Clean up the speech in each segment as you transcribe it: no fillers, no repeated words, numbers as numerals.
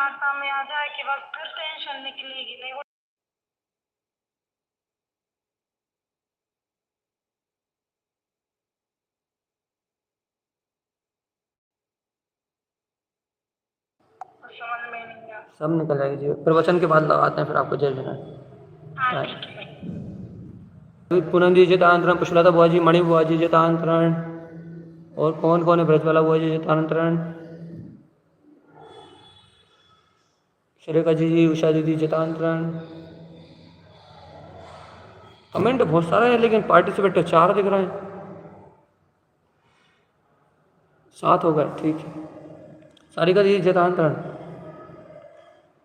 आत्मा में आ जाए कि बस फिर टेंशन निकलेगी नहीं। समझ में नहीं आया। सब निकल जाएगी जी, प्रवचन के बाद लगाते हैं फिर आपको जय जय। हाँ ठीक है भाई। पुनंदी जितांतरण, पुष्पलता बुआ जी, मणि बुआ जी जितांतरण, और कौन कौन है? ब्रजवाला बुआ जी जितांतरण, श्रेखा जी, उषा दीदी जितांतरण। कमेंट बहुत सारा है लेकिन पार्टिसिपेट तो 4 दिख रहे हैं। 7 हो गए, ठीक है। सारिका जी जितांतरण।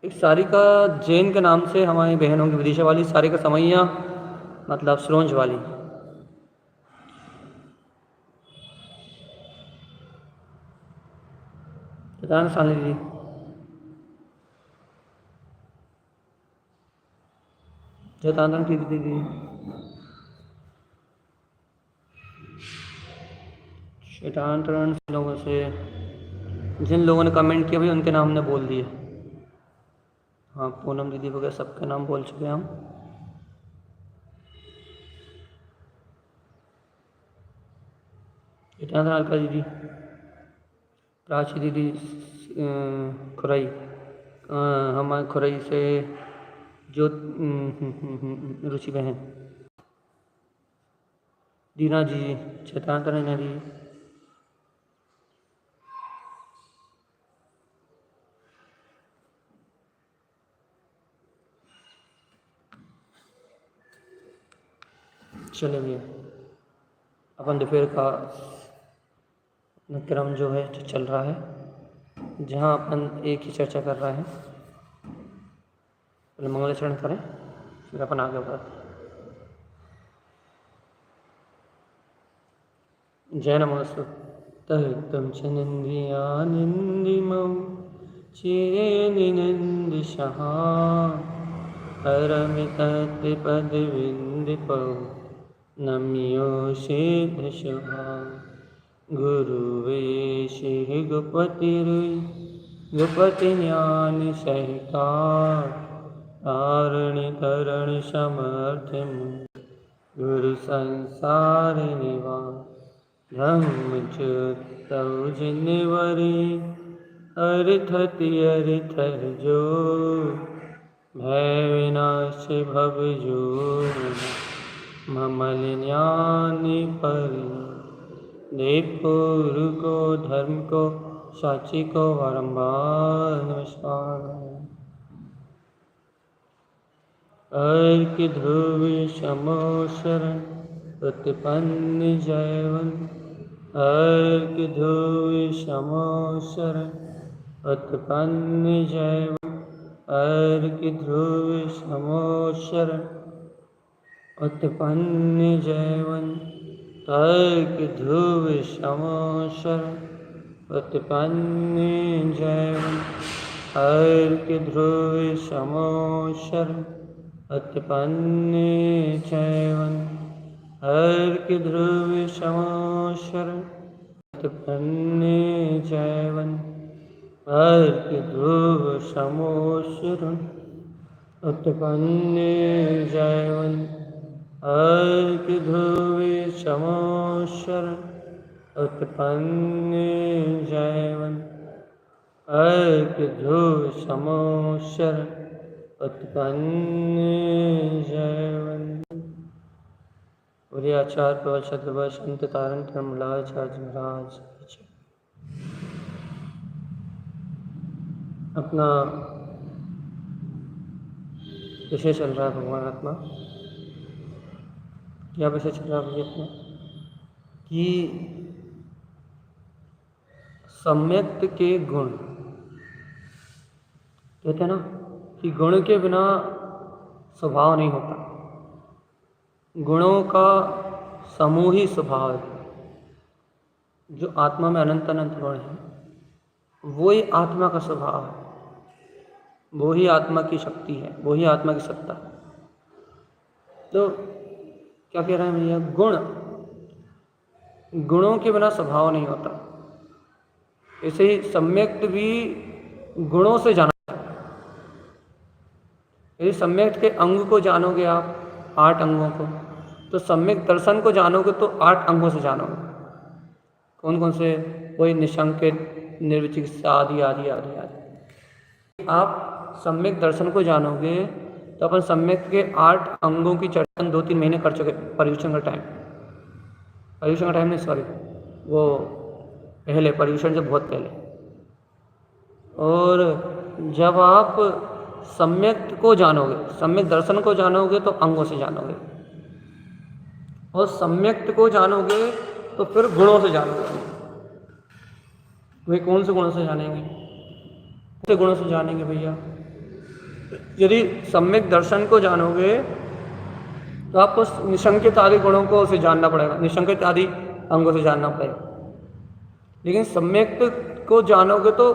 एक सारिका जैन के नाम से हमारी बहन होंगी, विदिशा वाली सारिका समैया, मतलब सरोंज वाली। जितान सानी जी, जितांतरण की दीदी, जितांतरण लोगों से जिन लोगों ने कमेंट किया भाई उनके नाम ने बोल दिए। हाँ, पूनम दीदी वगैरह सबके नाम बोल चुके हैं हम। जितांतरण अलका दीदी, प्राची दीदी, खुरई, हमारे खुरई से जो रुचि बहन, दीना जी, जितांतरण जी, चले भैया अपन दोपहर का क्रम जो है जो चल रहा है, जहाँ अपन एक ही चर्चा कर रहे हैं। पहले मंगलाचरण करें फिर अपन आगे बढ़ते हैं। जय नमस्तुते तं च नन्द्यानन्दिमं चेनिनन्दिशः परमितत्पदविन्दिपौ नम्यो सिद्धशः गुरुवेशिः गुपतिज्ञानसहिता तारणितरणिसमर्थं गुरुसंसारिणिवा ब्रह्मच्युतौ जिनवरी अरिथति अरिथर जो भय विनाश भव जो ममल ज्ञानी पर देवपुर को धर्म को साची को बारंबार नमस्कार। अर्क ध्रुव समो शरण उत्पन्न जयवन, अर्क ध्रुव समो शरण उत्पन्न जयवन, अर्क ध्रुव समो शरण उत्पन्न जयवन, अर्क ध्रुव समो शरण उत्पन्न जयवन, अर्क ध्रुव समो शरण उत्पन्न जयवन, अर्क ध्रुव समो शरण उत्पन्न जयवन, अर्क ध्रुव समो शरण उत्पन्न जयवन, अर्क ध्रुव समो शरण उत्पन्न जयवन, अर्क ध्रुव समो शरण उत्पन्न जयवन। बोलिए आचार्य प्रवचन संत तारण धर्मलाचार्य महाराज। अपना विषय चल रहा है भगवान आत्मा। क्या विषय चल रहा है भैया अपना कि सम्यक्त के गुण। कहते हैं ना कि गुण के बिना स्वभाव नहीं होता, गुणों का समूह ही स्वभाव है। जो आत्मा में अनंत अनंत गुण है वो ही आत्मा का स्वभाव है, वो ही आत्मा की शक्ति है, वो ही आत्मा की सत्ता है। तो क्या कह रहे हैं भैया, गुणों के बिना स्वभाव नहीं होता। ऐसे ही सम्यक्त भी गुणों से जाना जाता यदि सम्यक के अंग को जानोगे आप 8 अंगों को, तो सम्यक दर्शन को जानोगे तो 8 अंगों से जानोगे। कौन कौन से? वही निशंकित, निर्विचिकित्सा आदि आदि आदि आदि। आप सम्यक दर्शन को जानोगे तो अपन सम्यक के 8 अंगों की चर्चा 2-3 महीने कर चुके। पर्यूषण का टाइम नहीं, सॉरी, वो पहले पर्यूषण से बहुत पहले। और जब आप सम्यक को जानोगे, सम्यक दर्शन को जानोगे तो अंगों से जानोगे, और सम्यक को जानोगे तो फिर गुणों से जानोगे। वे कौन से गुणों से जानेंगे? कौन से गुणों से जानेंगे भैया? यदि सम्यक दर्शन को जानोगे तो आपको निशंकित आदि गुणों को उसे जानना पड़ेगा, निशंकित आदि अंगों से जानना पड़ेगा। लेकिन सम्यक को जानोगे तो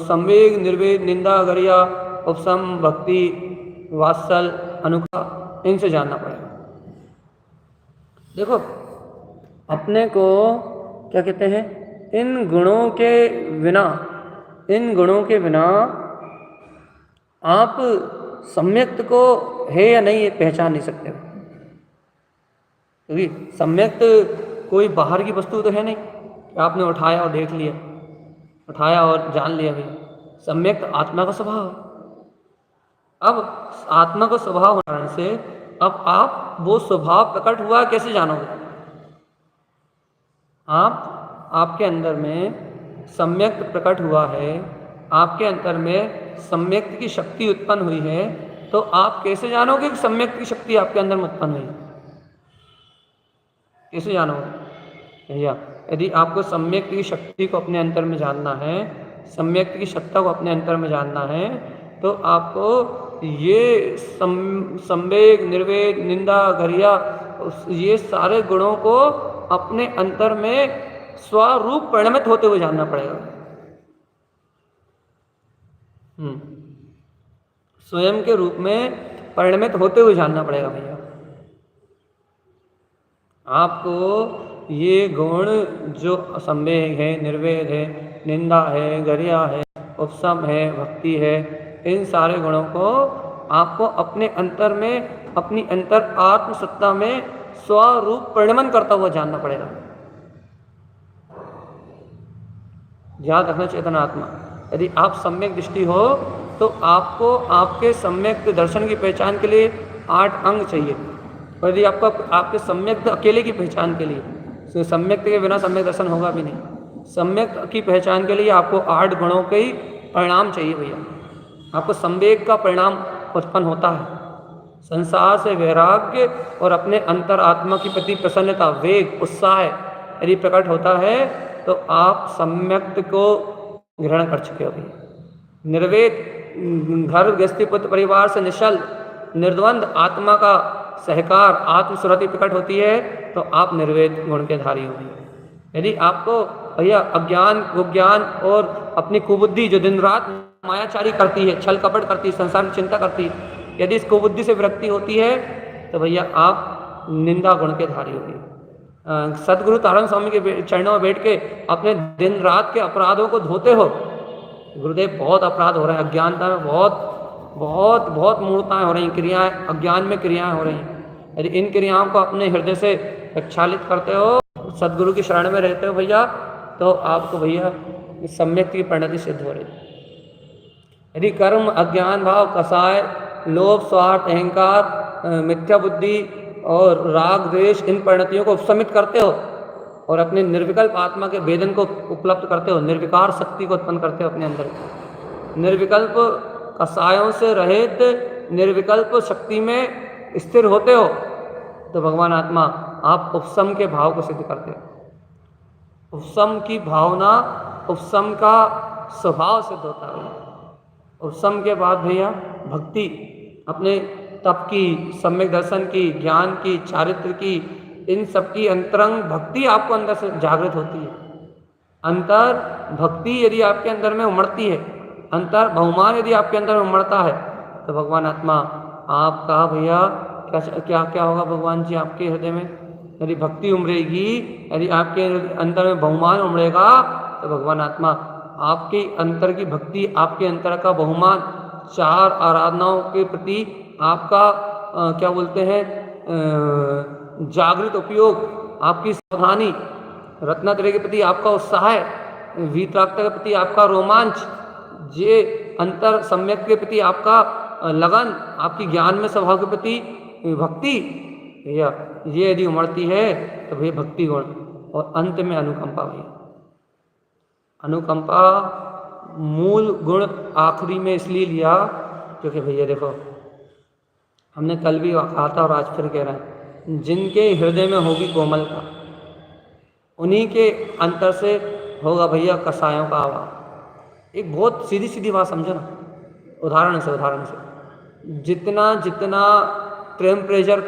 संवेग, निर्वेद, निंदा, गरिया, उपशम, भक्ति, वात्सल, अनुग्रह, इनसे जानना पड़ेगा। देखो, अपने को क्या कहते हैं, इन गुणों के बिना आप सम्यक्त को है या नहीं ये पहचान नहीं सकते। क्योंकि सम्यक्त कोई बाहर की वस्तु तो है नहीं, आपने उठाया और देख लिया, उठाया और जान लिया भी। सम्यक्त आत्मा का स्वभाव है। अब आत्मा का स्वभाव होने से अब आप वो स्वभाव प्रकट हुआ कैसे जानोगे? आपके अंदर में सम्यक्त प्रकट हुआ है, आपके अंदर में सम्यक्त की शक्ति उत्पन्न हुई है, तो आप कैसे जानोगे कि सम्यक्त की शक्ति आपके अंदर में उत्पन्न हुई? कैसे जानोगे भैया? यदि आपको सम्यक्त की शक्ति को अपने अंतर में जानना है, सम्यक्त की सत्ता को अपने अंतर में जानना है, तो आपको ये संवेग, निर्वेद, निंदा, गरिया, ये सारे गुणों को अपने अंतर में स्वरूप परिणमित होते हुए जानना पड़ेगा। स्वयं के रूप में परिणमित होते हुए जानना पड़ेगा भैया। आपको ये गुण जो संवेग है, निर्वेद है, निंदा है, गरिया है, उपशम है, भक्ति है, इन सारे गुणों को आपको अपने अंतर में, अपनी अंतर आत्म सत्ता में स्वरूप परिणमन करता हुआ जानना पड़ेगा। याद रखना चेतन आत्मा। यदि आप सम्यक दृष्टि हो तो आपको आपके सम्यक दर्शन की पहचान के लिए 8 अंग चाहिए। और यदि आपको आपके सम्यक अकेले की पहचान के लिए, तो सम्यक के बिना सम्यक दर्शन होगा भी नहीं। सम्यक की पहचान के लिए आपको 8 गुणों के ही परिणाम चाहिए भैया। आपको संवेग का परिणाम उत्पन्न होता है, संसार से वैराग्य और अपने अंतर आत्मा की प्रति प्रसन्नता, वेग, उत्साह यदि प्रकट होता है तो आप सम्यक्त को ग्रहण कर चुके हो भैया। निर्वेद, घर गृहस्थी पुत्र परिवार से निश्चल निर्द्वंद आत्मा का सहकार, आत्मस्वृति प्रकट होती है तो आप निर्वेद गुण के धारी होंगे। यदि आपको भैया अज्ञान, विज्ञान और अपनी कुबुद्धि जो दिन रात मायाचारी करती है, छल कपट करती है, संसार की चिंता करती है, यदि इस कुबुद्धि से विरक्ति होती है तो भैया आप निंदा गुण के धारी होंगे। सदगुरु तारण स्वामी के चरणों में बैठ के अपने दिन रात के अपराधों को धोते हो। गुरुदेव, बहुत अपराध हो रहे हैं, अज्ञानता में बहुत मूर्ताएं हो रही हैं, क्रियाएं, अज्ञान में क्रियाएं हो रही हैं। यदि इन क्रियाओं को अपने हृदय से प्रक्षालित करते हो, सदगुरु की शरण में रहते हो भैया, तो आपको भैया सम्यक की परिणति सिद्ध हो रही है। यदि कर्म, अज्ञान भाव, कसाय, लोभ, स्वार्थ, अहंकार, मिथ्या बुद्धि और राग, द्वेष, इन परिणतियों को उपशमित करते हो और अपने निर्विकल्प आत्मा के वेदन को उपलब्ध करते हो, निर्विकार शक्ति को उत्पन्न करते हो अपने अंदर, निर्विकल्प कसायों से रहित निर्विकल्प शक्ति में स्थिर होते हो, तो भगवान आत्मा आप उपशम के भाव को सिद्ध करते हो। उपशम की भावना, उपशम का स्वभाव सिद्ध होता है। उपशम के बाद भैया भक्ति, अपने तप की, सम्यक दर्शन की, ज्ञान की, चारित्र की, इन सब की अंतरंग भक्ति आपको अंदर से जागृत होती है। अंतर भक्ति यदि आपके अंदर में उमड़ती है, अंतर बहुमान यदि आपके अंदर में उमड़ता है, तो भगवान आत्मा आपका भैया क्या क्या होगा भगवान जी आपके हृदय में? यदि भक्ति उमड़ेगी, यदि आपके अंदर में बहुमान उमड़ेगा, तो भगवान आत्मा आपके अंतर की भक्ति, आपके अंतर का बहुमान चार आराधनाओं के प्रति आपका क्या बोलते हैं जागृत उपयोग, आपकी सावधानी, रत्नत्रय के प्रति आपका उत्साह, वीतरागता के प्रति आपका रोमांच, ये अंतर सम्यक के प्रति आपका लगन, आपकी ज्ञान में स्वभाव के प्रति भक्ति, भैया ये यदि उमड़ती है तो भैया भक्ति गुण, और अंत में अनुकंपा। भैया अनुकंपा मूल गुण आखिरी में इसलिए लिया क्योंकि भैया देखो हमने कल भी कहा था और आज फिर कह रहे हैं, जिनके हृदय में होगी कोमलता उन्हीं के अंतर से होगा भैया कसायों का आवाज। एक बहुत सीधी सीधी बात समझो ना, उदाहरण से जितना जितना टेम्परेचर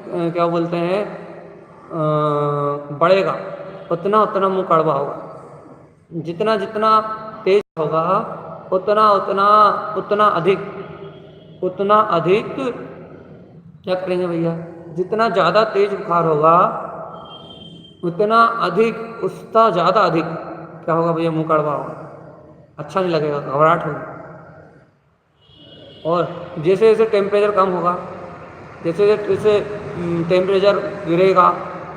क्या बोलते हैं बढ़ेगा उतना उतना मुंह कड़वा होगा, जितना जितना तेज होगा उतना उतना उतना अधिक क्या करेंगे भैया, जितना ज़्यादा तेज बुखार होगा उतना अधिक उसका ज़्यादा अधिक क्या होगा भैया, मुंह कड़वा होगा, अच्छा नहीं लगेगा, घबराहट होगी। और जैसे जैसे टेम्परेचर कम होगा, जैसे जैसे टेम्परेचर गिरेगा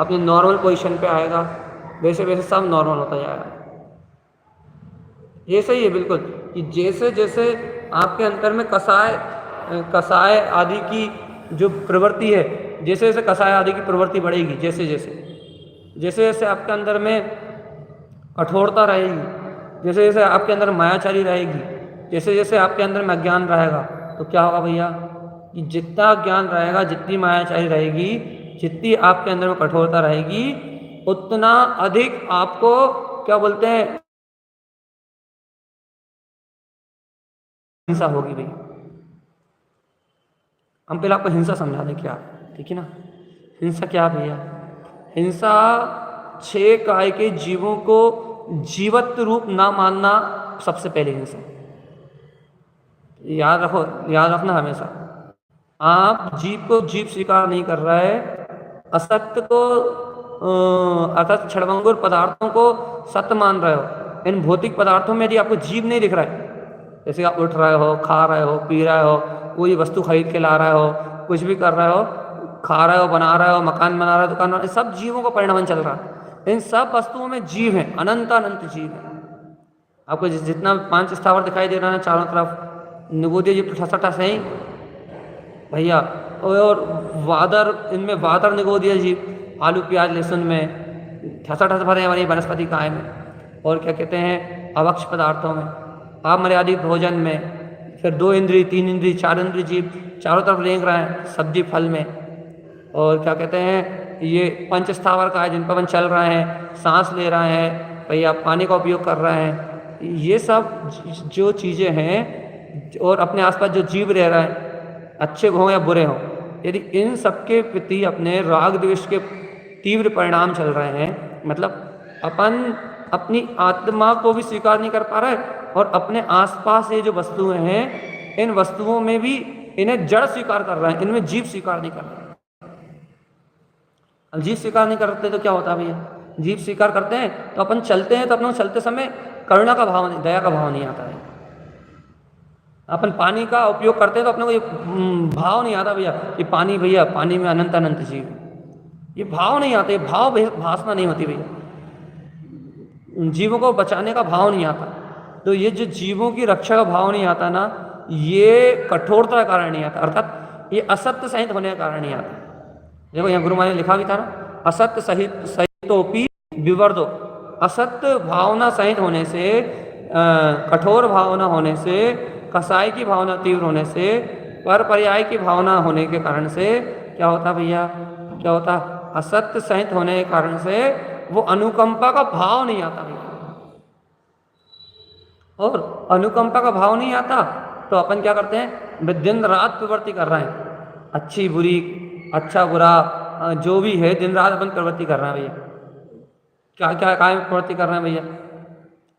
अपने नॉर्मल पोजीशन पे आएगा, वैसे वैसे सब नॉर्मल होता जाएगा। ये सही है बिल्कुल कि जैसे जैसे आपके अंतर में कसाय आदि की जो प्रवृत्ति है, जैसे जैसे कसाय आदि की प्रवृत्ति बढ़ेगी, जैसे जैसे आपके अंदर में कठोरता रहेगी, जैसे जैसे आपके अंदर मायाचारी रहेगी, जैसे जैसे आपके अंदर में अज्ञान रहेगा, तो क्या होगा भैया कि जितना ज्ञान रहेगा, जितनी मायाचारी रहेगी, जितनी आपके अंदर में कठोरता रहेगी, उतना अधिक आपको क्या बोलते हैं हिंसा होगी भैया। हम पहले आपको हिंसा समझा दें क्या, ठीक है ना। हिंसा क्या भैया, हिंसा 6 काय के जीवों को जीवत रूप ना मानना सबसे पहले हिंसा। याद रखना हमेशा, आप जीव को जीव स्वीकार नहीं कर रहा है, असत्य को अर्थात क्षणभंगुर पदार्थों को सत्य मान रहे हो। इन भौतिक पदार्थों में यदि आपको जीव नहीं दिख रहा है, जैसे आप उठ रहे हो, खा रहे हो, पी रहे हो, कोई वस्तु खरीद के ला रहे हो, कुछ भी कर रहे हो, खा रहे हो, बना रहे हो, मकान बना रहे हो, दुकान बना रहे हो, सब जीवों का परिणाम चल रहा है। इन सब वस्तुओं में जीव है, अनंत जीव है। आपको जितना 5 स्थावर दिखाई दे रहा है चारों तरफ, निगोदिया जीव तो ठसा है भैया, और वादर, इनमें वादर निगोदिया जीव, आलू प्याज लहसुन में ठसा भरे हमारी वनस्पति काय में, और क्या कहते हैं अवक्ष पदार्थों में, अमर्यादित भोजन में, फिर 2 इंद्रिय 3 इंद्रिय 4 इंद्रिय जीव चारों तरफ रेंग रहे हैं, सब्जी फल में, और क्या कहते हैं ये 5 स्थावर का है जिन पर अपन चल रहे हैं, सांस ले रहे हैं भैया, पानी का उपयोग कर रहे हैं, ये सब जो चीज़ें हैं, और अपने आसपास जो जीव रह रहे हैं, अच्छे हों या बुरे हों, यदि इन सबके प्रति अपने राग द्वेष के तीव्र परिणाम चल रहे हैं, मतलब अपन अपनी आत्मा को भी स्वीकार नहीं कर पा रहा है, और अपने आसपास ये जो वस्तुएं हैं, इन वस्तुओं में भी इन्हें जड़ स्वीकार कर रहे हैं, इनमें जीव स्वीकार नहीं कर रहे हैं। अब जीव स्वीकार नहीं करते तो क्या होता है भैया, जीव स्वीकार करते हैं तो अपन चलते हैं, तो अपने चलते समय करुणा का भाव नहीं, दया का भाव नहीं आता है। अपन पानी का उपयोग करते हैं तो अपने को ये भाव नहीं आता भैया कि पानी, भैया पानी में अनंत जीव, ये भाव नहीं आते, भाव भाषणा नहीं होती भैया, जीवों को बचाने का भाव नहीं आता। तो ये जो जीवों की रक्षा का भाव नहीं आता ना, ये कठोरता का कारण नहीं आता, अर्थात ये असत्य सहित होने का कारण नहीं आता। देखो यहाँ गुरु महाराज ने लिखा भी था ना, असत्य सहितोपि विवर्धो, असत्य भावना सहित होने से, कठोर भावना होने से, कसाई की भावना तीव्र होने से, पर पर्याय की भावना होने के कारण से क्या होता भैया, क्या होता, असत्य सहित होने के कारण से वो अनुकंपा का भाव नहीं आता भैया। और अनुकंपा का भाव नहीं आता तो अपन क्या करते हैं, दिन रात प्रवृत्ति कर रहे हैं, अच्छी बुरी, अच्छा बुरा जो भी है, दिन रात अपन प्रवृत्ति कर रहे हैं भैया। क्या क्या काय में प्रवृत्ति कर रहे हैं भैया,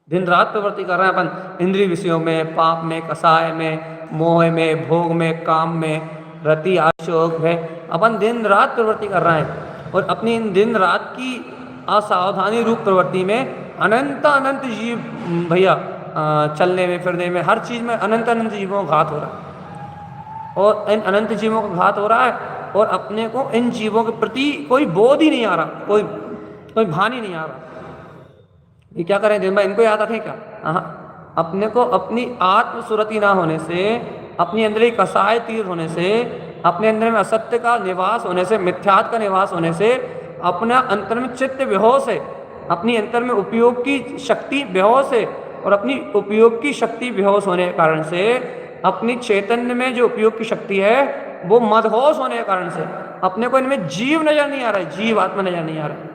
दिन रात प्रवृत्ति कर रहे हैं अपन, इंद्रिय विषयों में, पाप में, कसाय में, मोह में, भोग में, काम में, रति आशोक है, अपन दिन रात प्रवृत्ति कर रहे हैं। और अपनी इन दिन रात की असावधानी रूप प्रवृत्ति में अनंत जीव भैया चलने में फिरने में हर चीज़ में अनंत अनंत जीवों का घात हो रहा है, और इन अनंत जीवों का घात हो रहा है, और अपने को इन जीवों के प्रति कोई बोध ही नहीं आ रहा, कोई भान ही नहीं आ रहा। ये क्या करें, दिन भर इनको याद रखें क्या? हाँ, अपने को अपनी आत्मसुरति ना होने से, अपनी अंदर ही कसाय तीर होने से, अपने अंदर में असत्य का निवास होने से, मिथ्यात्व का निवास होने से, अपना अंतर में चित्त बेहोश है, अपनी अंतर में उपयोग की शक्ति बेहोश है, और अपनी उपयोग की शक्ति बेहोश होने के कारण से, अपनी चैतन्य में जो उपयोग की शक्ति है वो मदहोश होने के कारण से अपने को इनमें जीव नजर नहीं आ रहा है, जीव आत्मा नजर नहीं आ रहा है।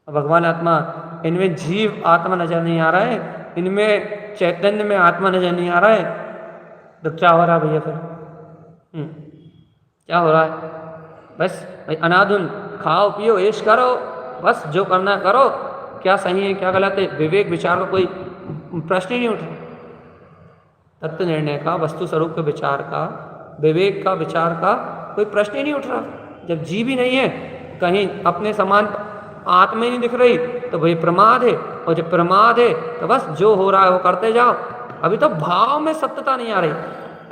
भगवान आत्मा इनमें जीव आत्मा नजर नहीं आ रहा है, इनमें चैतन्य में आत्मा नजर नहीं आ रहा है, तो क्या हो रहा है भैया फिर? क्या हो रहा है? बस भाई अनाधुन खाओ पियो ऐश करो, बस जो करना करो, क्या सही है क्या गलत है विवेक विचार का कोई प्रश्न ही नहीं उठा। तत्व निर्णय का, वस्तु स्वरूप के विचार का, विवेक का, विचार का कोई प्रश्न ही नहीं उठ रहा। जब जीव ही नहीं है, कहीं अपने समान आत्मा ही नहीं दिख रही, तो भाई प्रमाद है, और जब प्रमाद है तो बस जो हो रहा है वो करते जाओ। अभी तो भाव में सत्यता नहीं आ रही,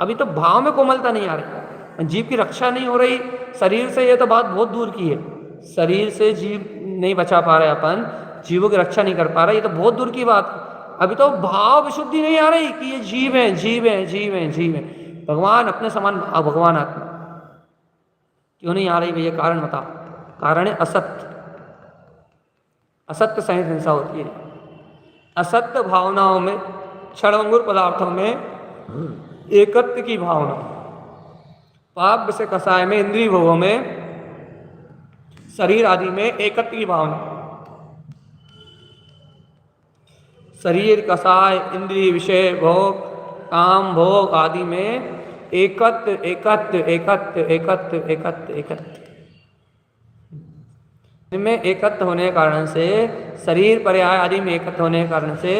अभी तो भाव में कोमलता नहीं आ रही, जीव की रक्षा नहीं हो रही। शरीर से ये तो बात बहुत दूर की है, शरीर से जीव नहीं बचा पा रहे, अपन जीवों की रक्षा नहीं कर पा रहे, ये तो बहुत दूर की बात। अभी तो भाव विशुद्धि नहीं आ रही कि ये जीव है, जीव है, जीव है, जीव है। भगवान अपने समान भगवान आत्मा क्यों नहीं आ रही भैया? कारण बता। कारण है असत्य, असत्य सहित हिंसा होती है। असत्य भावनाओं में, क्षणभंगुर पदार्थों में एकत्व की भावना, पाप से कसाय में, इंद्रिय भोगों में, शरीर आदि में एकत्व की भावना, शरीर कसाय इंद्रिय विषय भोग काम भोग आदि में एकत्व एकत्व एकत्व एकत्व एकत्व एकत्व इनमें एकत्व होने के कारण से, शरीर पर्याय आदि में एकत्व होने के कारण से,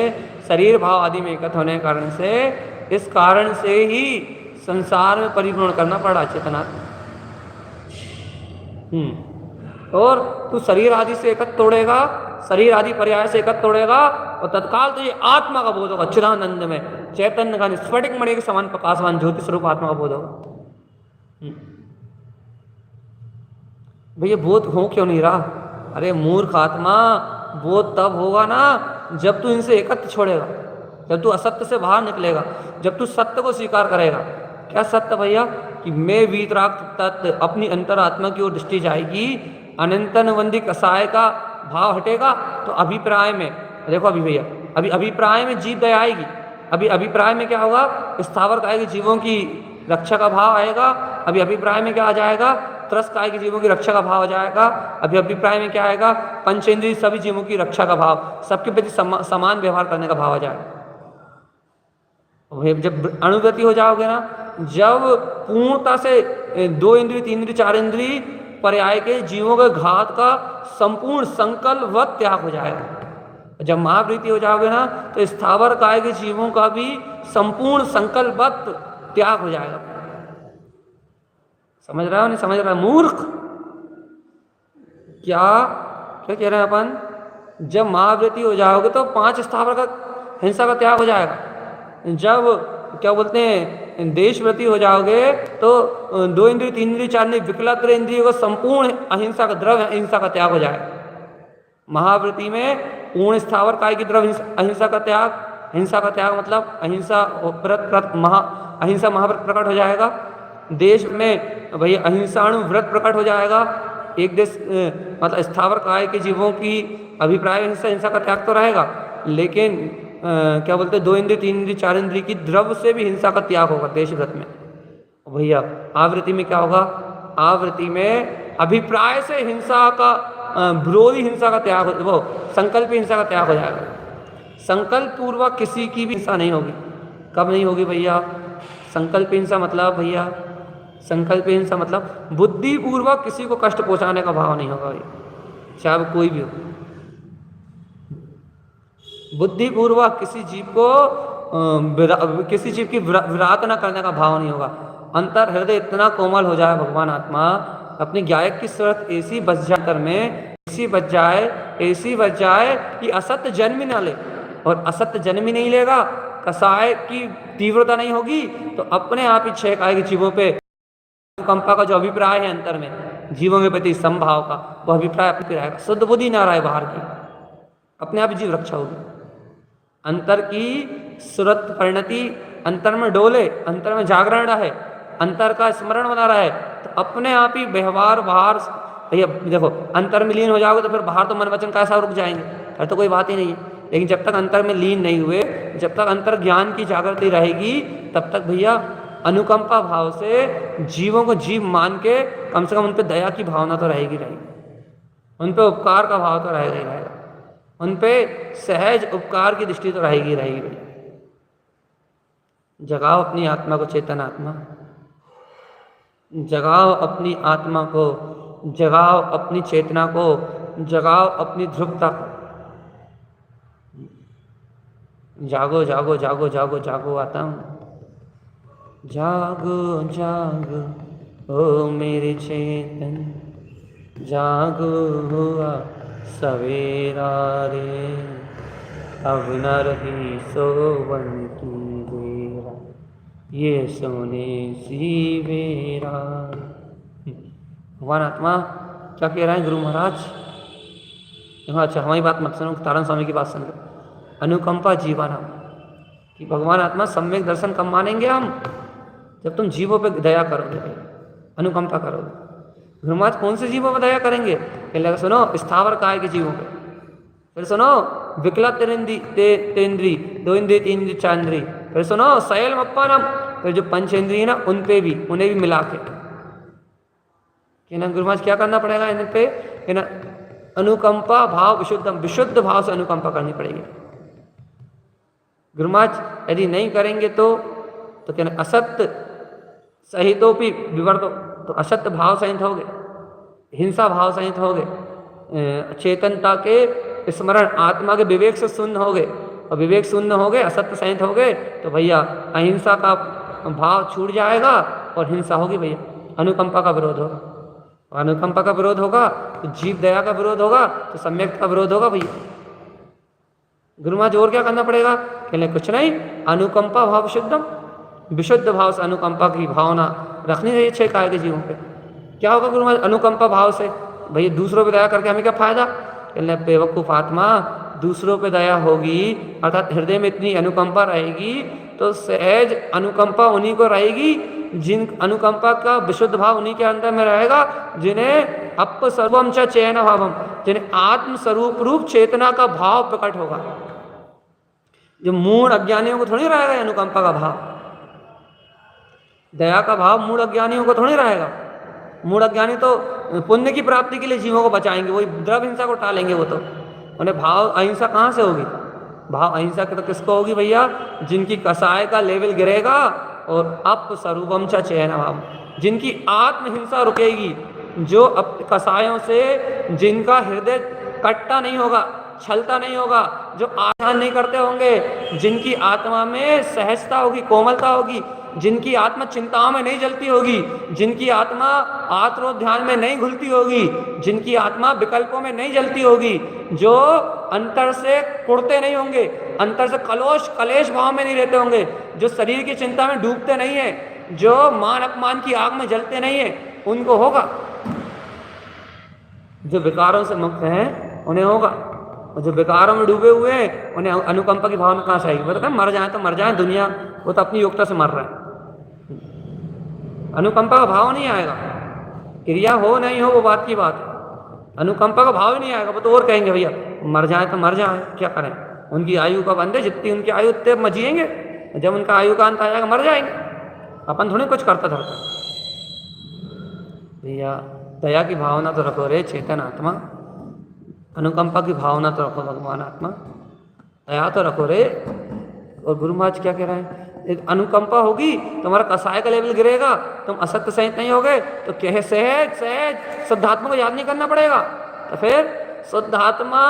शरीर भाव आदि में एकत्व होने के कारण से, इस कारण से ही संसार में परिपूर्ण करना पड़ा चेतनात्मा। और तू शरीर आदि से एकत्व तोड़ेगा, शरीर आदि पर्याय से एकत्व तोड़ेगा, और तत्काल तो ये आत्मा का बोध होगा, चिदानंद में चैतन्य का स्फटिक मणि के समान प्रकाशवान ज्योति स्वरूप आत्मा का बोध होगा। भैया बोध हो क्यों नहीं रहा? अरे मूर्ख आत्मा, बोध तब होगा ना जब तू इनसे एकत्व छोड़ेगा, जब तू असत्य से बाहर निकलेगा, जब तू सत्य को स्वीकार करेगा। क्या सत्य भैया? कि मैं वीतराग तत्व, अपनी अंतरात्मा की ओर दृष्टि जाएगी, अनंतनवंदी कसाय का भाव हटेगा, तो अभिप्राय में देखो, अभी भैया अभी अभिप्राय में जीव दया आएगी। अभी अभिप्राय में क्या होगा? स्थावर काय के जीवों की रक्षा का भाव आएगा। अभी अभिप्राय में क्या आ जाएगा? त्रस्त काय के जीवों की रक्षा का भाव आ जाएगा। अभी अभिप्राय में क्या आएगा? पंचेंद्रिय सभी जीवों की रक्षा का भाव, सबके प्रति समान व्यवहार करने का भाव आ जाएगा। जब अणुगति हो जाओगे ना, जब पूर्णता से 2 इंद्रिय 3 इंद्रिय 4 इंद्रिय पर्याय के जीवों के घात का संपूर्ण संकल्पवत त्याग हो जाएगा। जब महावृत्ति हो जाओगे ना, तो स्थावर काय के जीवों का भी संपूर्ण संकल्पवत त्याग हो जाएगा। समझ रहा हो नहीं समझ रहा? मूर्ख, क्या क्या कह रहे हैं अपन? जब महावृत्ति हो जाओगे तो 5 स्थावर का हिंसा का त्याग हो जाएगा। जब क्या बोलते हैं देशव्रती हो जाओगे तो 2 इंद्रिय 3 इंद्रिय 4 इंद्रिय विकलत्र इंद्रियों का संपूर्ण अहिंसा का द्रव्य अहिंसा का त्याग हो जाएगा। महावृत्ति में पूर्ण स्थावर काय की द्रव्य अहिंसा का त्याग, हिंसा का त्याग मतलब अहिंसा अहिंसा महाव्रत प्रकट हो जाएगा। देश में भैया अहिंसाणु व्रत प्रकट हो जाएगा। एक देश मतलब स्थावर काय के जीवों की अभिप्राय हिंसा का त्याग तो रहेगा, लेकिन क्या बोलते हैं 2 इंद्रिय 3 इंद्रिय 4 इंद्रिय की द्रव्य से भी हिंसा का त्याग होगा देश व्रत में। भैया आवृत्ति में क्या होगा? आवृत्ति में अभिप्राय से हिंसा का विरोधी हिंसा का त्याग, वो संकल्प हिंसा का त्याग हो जाएगा। संकल्प पूर्वक किसी की भी हिंसा नहीं होगी। कब नहीं होगी भैया? संकल्प हिंसा मतलब भैया, संकल्प हिंसा मतलब बुद्धि पूर्वक किसी को कष्ट पहुंचाने का भाव नहीं होगा भैया, चाहे वो कोई भी हो। बुद्धि पूर्वक किसी जीव को किसी जीव की विराट न करने का भाव नहीं होगा। अंतर हृदय इतना कोमल हो जाए भगवान आत्मा, अपनी गायक की सूरत ऐसी बच जाए, में ऐसी बच जाए कि असत्य जन्म ही ना ले। और असत्य जन्म ही नहीं लेगा, कसाय की तीव्रता नहीं होगी, तो अपने आप ही क्षय आएगी जीवों पे। अनुकंपा का जो अभिप्राय है अंतर में, जीवों के प्रति संभाव का, वो अभिप्राय अपने पे रहेगा। शुद्ध बुद्धि ना रहे बाहर की, अपने आप जीव रक्षा होगी। अंतर की सुरत परिणति, अंतर में डोले, अंतर में जागरण रहे, अंतर का स्मरण बना रहे, तो अपने आप ही व्यवहार बाहर। भैया देखो, अंतर में लीन हो जाओगे तो फिर बाहर तो मन वचन कैसा रुक जाएंगे, फिर तो कोई बात ही नहीं है। लेकिन जब तक अंतर में लीन नहीं हुए, जब तक अंतर ज्ञान की जागृति रहेगी, तब तक भैया अनुकंपा भाव से जीवों को जीव मान के कम से कम उन पर दया की भावना तो रहेगी रहेगी, उन पे उपकार का भाव तो रहेगा ही रहेगा, उन पे सहज उपकार की दृष्टि तो रहेगी रहेगी भैया। जगाओ अपनी आत्मा को, चेतन आत्मा, जगाओ अपनी आत्मा को, जगाओ अपनी चेतना को, जगाओ अपनी ध्रुवता को। जागो जागो जागो जागो जागो, आता हूँ। जागो जागो ओ मेरे चेतन, जागो हुआ सवेरा रे, अब न रही सोवन की बेरा, ये सोने सी बेरा। भगवान आत्मा क्या कह रहे हैं गुरु महाराज? अच्छा, हमारी बात मत सुनो, तारण स्वामी की बात सुन लो। अनुकंपा जीवाना, कि भगवान आत्मा सम्यक दर्शन कब मानेंगे हम? जब तुम जीवों पे दया करोगे, अनुकंपा करोगे। गुरु महाराज कौन से जीवों पर दया करेंगे? पहले सुनो, स्थावर काय के जीवों पे, फिर सुनो विकला तेंद्री, दो इंद्री, तीन इंद्री, चार इंद्री, फिर सुनो शैल मप्पानम, फिर जो पंचेंद्री है ना उन पे भी, उन्हें भी मिला के कि ना गुरु महाराज क्या करना पड़ेगा इन पे कि ना अनुकंपा भाव विशुद्धम, विशुद्ध भाव से अनुकंपा करनी पड़ेगी। गुरु महाराज यदि नहीं करेंगे तो क्या ना असत्य सहितोपि विवर्तो, तो असत्य भाव सहित हो गए, हिंसा भाव सहित हो गए, चेतनता के स्मरण, आत्मा के विवेक से शून्य हो गए, और विवेक शून्य हो गए, असत्य सहित हो गए, तो भैया अहिंसा का भाव छूट जाएगा और हिंसा होगी भैया, अनुकंपा का विरोध होगा, और अनुकंपा का विरोध होगा तो जीव दया का विरोध होगा, तो सम्यक का विरोध होगा भैया। गुरु महाराज और क्या करना पड़ेगा? कहने कुछ नहीं, अनुकंपा भाव शुद्धम, विशुद्ध भाव से अनुकंपा की भावना रखनी चाहिए छह काय के जीवों पे। क्या होगा गुरु महाराज अनुकंपा भाव से? भैया दूसरों पे दया करके हमें क्या फायदा? कहने बेवकूफ आत्मा, दूसरों पे दया होगी अर्थात हृदय में इतनी अनुकंपा रहेगी तो सहज अनुकंपा उन्हीं को रहेगी जिन अनुकंपा का विशुद्ध भाव उन्हीं के अंदर में रहेगा, जिन्हें अप सर्वम च चयन भावम, जिन्हें आत्म स्वरूप रूप चेतना का भाव प्रकट होगा। जो मूढ़ अज्ञानियों को थोड़ी रहेगा अनुकंपा का भाव, दया का भाव मूढ़ अज्ञानियों को थोड़ी रहेगा। मूढ़ अज्ञानी तो पुण्य की प्राप्ति के लिए जीवों को बचाएंगे, वही द्रव्य हिंसा को टालेंगे, वो तो उन्हें भाव अहिंसा कहाँ से होगी? भाव अहिंसा तो किसको होगी भैया? जिनकी कसाय का लेवल गिरेगा और अप स्वरूपम च चयन भाव, जिनकी आत्महिंसा रुकेगी, जो कसायों से जिनका हृदय कटता नहीं होगा, छलता नहीं होगा, जो आसान नहीं करते होंगे, जिनकी आत्मा में सहजता होगी, कोमलता होगी, जिनकी आत्मा चिंताओं में नहीं जलती होगी, जिनकी आत्मा आत्मोध्यान ध्यान में नहीं घुलती होगी, जिनकी आत्मा विकल्पों में नहीं जलती होगी, जो अंतर से कुड़ते नहीं होंगे, अंतर से कलेश भाव में नहीं रहते होंगे, जो शरीर की चिंता में डूबते नहीं है, जो मान अपमान की आग में जलते नहीं है, उनको होगा। जो विकारों से मुक्त हैं उन्हें होगा, और जो विकारों में डूबे हुए हैं उन्हें अनुकंपा की भावना कहाँ से आएगी? बताते मर जाए तो मर जाए, दुनिया वो तो अपनी योग्यता से मर रहा है, अनुकंपा का भाव नहीं आएगा। क्रिया हो नहीं हो वो बात की बात है, अनुकंपा का भाव ही नहीं आएगा। वो तो और कहेंगे भैया मर जाए तो मर जाए, क्या करें, उनकी आयु का बंदे, जितनी उनकी आयु उतने मजिएंगे, जब उनका आयु का अंत आ जाएगा मर जाएंगे, अपन थोड़ी कुछ करता धरता। भैया दया की भावना तो रखो रे चेतन आत्मा, अनुकंपा की भावना तो रखो भगवान आत्मा, दया तो रखो रे। और गुरु महाराज क्या कह रहे हैं? अनुकंपा होगी तुम्हारा कसाय का लेवल गिरेगा, तुम असत्य सहित नहीं होगे, तो कहे सहज शुद्धात्मा को याद नहीं करना पड़ेगा, तो फिर शुद्धात्मा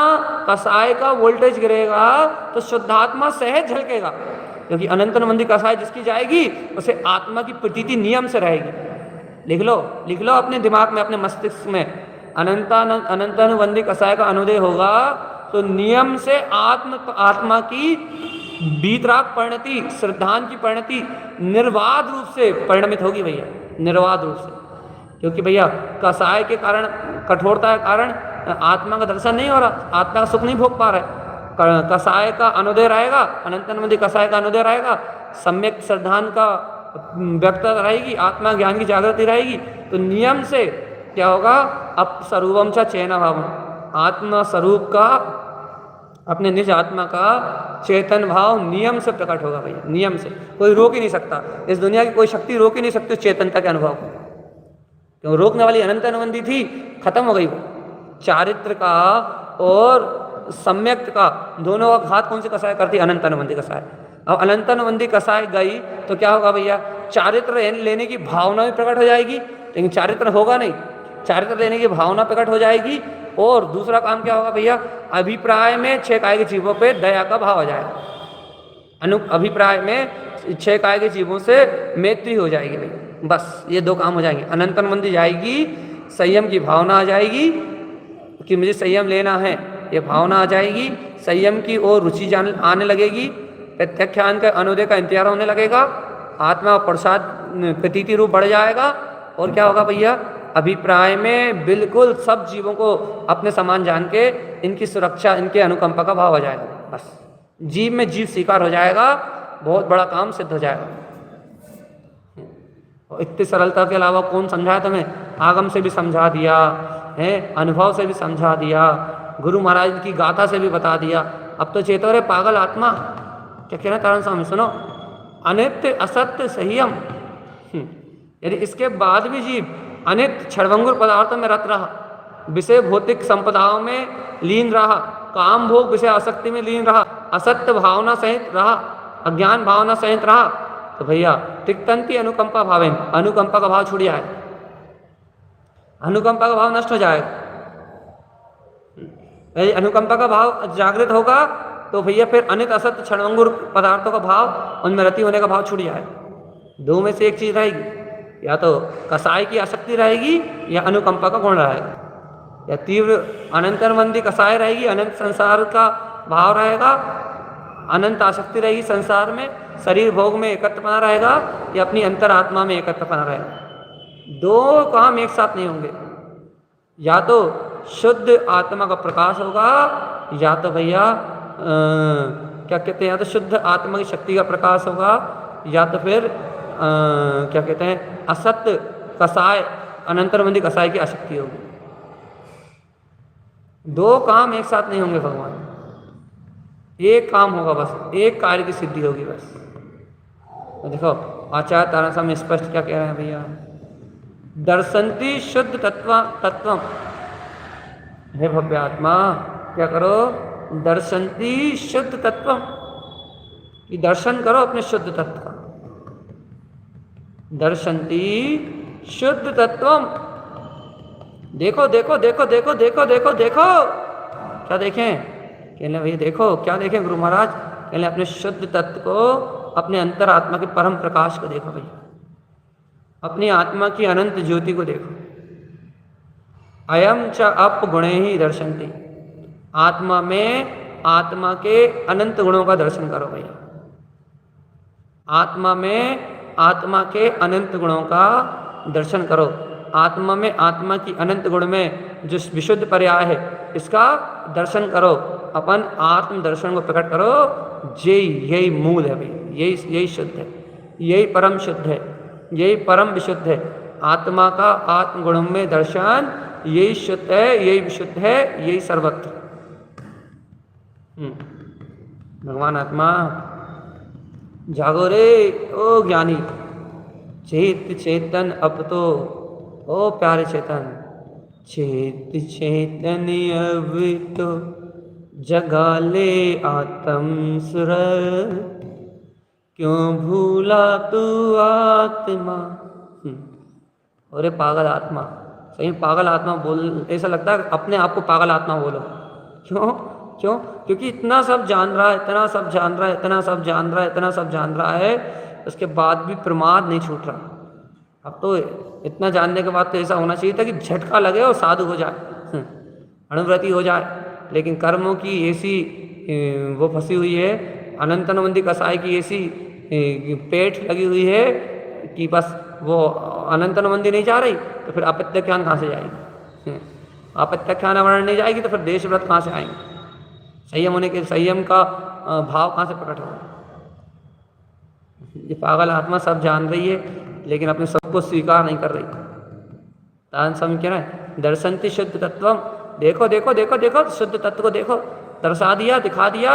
कसाय का वोल्टेज गिरेगा तो शुद्धात्मा सहज झलकेगा, क्योंकि अनंतनुबंधी कसाय जिसकी जाएगी उसे आत्मा की प्रतीति नियम से रहेगी। लिख लो अपने दिमाग में, अपने मस्तिष्क में, अनंतानुबंधी कसाय का अनुदय होगा तो नियम से आत्मा की वीतराग परिणति, श्रद्धान की परिणति निर्वाध रूप से परिणमित होगी भैया, निर्वाध रूप से। क्योंकि भैया कसाय के कारण, कठोरता के कारण आत्मा का दर्शन नहीं हो रहा, आत्मा का सुख नहीं भोग पा रहा है। कसाय का अनुदय रहेगा, अनंतनवंदी कसाय का अनुदय रहेगा, सम्यक श्रद्धान का व्यक्तता रहेगी, आत्मा ज्ञान की जागृति रहेगी, तो नियम से क्या होगा, अब स्वरूपम च चैन भाव, आत्मा स्वरूप का, अपने निज आत्मा का चेतन भाव नियम से प्रकट होगा भैया, नियम से। कोई रोक ही नहीं सकता, इस दुनिया की कोई शक्ति रोक ही नहीं सकती उस चेतनता के अनुभव को। क्यों रोकने वाली अनंत अनुबंधी थी, खत्म हो गई वो। चारित्र का और सम्यक का दोनों का घात कौन सी कसाय करती, अनंत अनुबंधी कसाय। अब अनंत अनुबंधी कसाय गई तो क्या होगा भैया, चारित्र लेने की भावना भी प्रकट हो जाएगी, लेकिन चारित्र होगा नहीं, चारित्र लेने की भावना प्रकट हो जाएगी। और दूसरा काम क्या होगा भैया, अभिप्राय में 6 काय के जीवों पे दया का भाव आ जाएगा, अभिप्राय में 6 काय के जीवों से मैत्री हो जाएगी भैया। बस ये 2 काम हो जाएंगे, अनंत अनुबंधी जाएगी, संयम की भावना आ जाएगी कि मुझे संयम लेना है, ये भावना आ जाएगी, संयम की ओर रुचि आने लगेगी, प्रत्याख्यान का अनुदय का इंतजार होने लगेगा, आत्मा प्रसाद प्रतीति रूप बढ़ जाएगा। और क्या होगा भैया, अभिप्राय में बिल्कुल सब जीवों को अपने समान जान के इनकी सुरक्षा, इनके अनुकंपा का भाव आ जाएगा। बस जीव में जीव स्वीकार हो जाएगा, बहुत बड़ा काम सिद्ध हो जाएगा। और इतनी सरलता के अलावा कौन समझाया तुम्हें, आगम से भी समझा दिया है, अनुभव से भी समझा दिया, गुरु महाराज की गाथा से भी बता दिया। अब तो चेतो रे पागल आत्मा, क्या कहना कारण स्वामी, सुनो, अनित्य असत्य संयम, यदि इसके बाद भी जीव अनित्य क्षणभंगुर पदार्थों में रत रहा, विषय भौतिक संपदाओं में लीन रहा, काम भोग विषय आसक्ति में लीन रहा, असत्य भावना सहित रहा, अज्ञान भावना सहित रहा, तो भैया तिक्तंती अनुकंपा भावेन, अनुकंपा का भाव छूट जाए, अनुकंपा का भाव नष्ट हो जाएगा। यदि अनुकंपा का भाव जागृत होगा तो भैया फिर अनित असत्य क्षणभंगुर पदार्थों का भाव, उनमें रति होने का भाव छूट जाए। 2 में से एक चीज रहेगी, या तो कसाय की आसक्ति रहेगी या अनुकंपा का गुण रहेगा, या तीव्र अनंत अनुबंधी कसाय रहेगी, अनंत संसार का भाव रहेगा, अनंत आसक्ति रहेगी संसार में, शरीर भोग में एकत्रपना रहेगा, या अपनी अंतरात्मा में एकत्रपना रहेगा। 2 काम एक साथ नहीं होंगे, या तो शुद्ध आत्मा का प्रकाश होगा, या तो भैया क्या कहते हैं, या तो शुद्ध आत्मा की शक्ति का प्रकाश होगा, या तो फिर क्या कहते हैं, असत्य कसाय, अनंतरबंदी कसाय की आसक्ति होगी। 2 काम एक साथ नहीं होंगे भगवान, एक काम होगा, बस एक कार्य की सिद्धि होगी बस। तो देखो आचार्य तारा स्वामी स्पष्ट क्या कह रहे हैं भैया, दर्शनती शुद्ध तत्वम, हे भव्य आत्मा क्या करो, दर्शनती शुद्ध तत्वम, कि दर्शन करो अपने शुद्ध तत्व का, दर्शनती शुद्ध तत्वम, देखो देखो देखो देखो देखो देखो देखो, क्या देखें, कहने भैया देखो क्या देखें गुरु महाराज, कहने अपने शुद्ध तत्व को, अपने अंतर आत्मा के परम प्रकाश को देखो भैया, अपनी आत्मा की अनंत ज्योति को देखो। अयम च अप गुणे ही दर्शनती, आत्मा में आत्मा के अनंत गुणों का दर्शन करो भैया, आत्मा में आत्मा के अनंत गुणों का दर्शन करो, आत्मा में आत्मा की अनंत गुण में जो विशुद्ध पर्याय है इसका दर्शन करो, अपन आत्म दर्शन को प्रकट करो। यही मूल है भैया, यही शुद्ध है, यही परम शुद्ध है, यही परम विशुद्ध है, आत्मा का आत्म गुणों में दर्शन, यही शुद्ध है, यही विशुद्ध है, यही सर्वत्र। भगवान आत्मा जागो रे ओ ज्ञानी, चेत चेतन अब तो, ओ प्यारे चेतन, चेत चेतन अब तो जगा ले आत्म सुर, क्यों भूला तू आत्मा। अरे पागल आत्मा, सही पागल आत्मा बोल, ऐसा लगता है अपने आप को पागल आत्मा बोलो। क्यों क्यों, क्योंकि इतना सब जान रहा है, इतना सब जान रहा है, इतना सब जान रहा है, इतना सब जान रहा है, उसके बाद भी प्रमाद नहीं छूट रहा। अब तो इतना जानने के बाद तो ऐसा होना चाहिए था कि झटका लगे और साधु हो जाए, अणुव्रती हो जाए, लेकिन कर्मों की ऐसी वो फंसी हुई है, अनंतनवंदी कसाई की ऐसी पेट लगी हुई है कि बस वो अनंतनवंदी नहीं जा रही तो फिर अपत्याख्यान कहाँ से जाएगी? अपत्याख्यान आवरण नहीं जाएगी तो फिर देशव्रत कहाँ से आएंगे? संयम होने के संयम का भाव कहाँ से प्रकट होगा? ये पागल आत्मा सब जान रही है लेकिन अपने सबको स्वीकार नहीं कर रही। तान स्वामी कह रहे हैं दर्शनति शुद्ध तत्वम, देखो देखो देखो देखो शुद्ध तत्व को देखो, दर्शा दिया, दिखा दिया।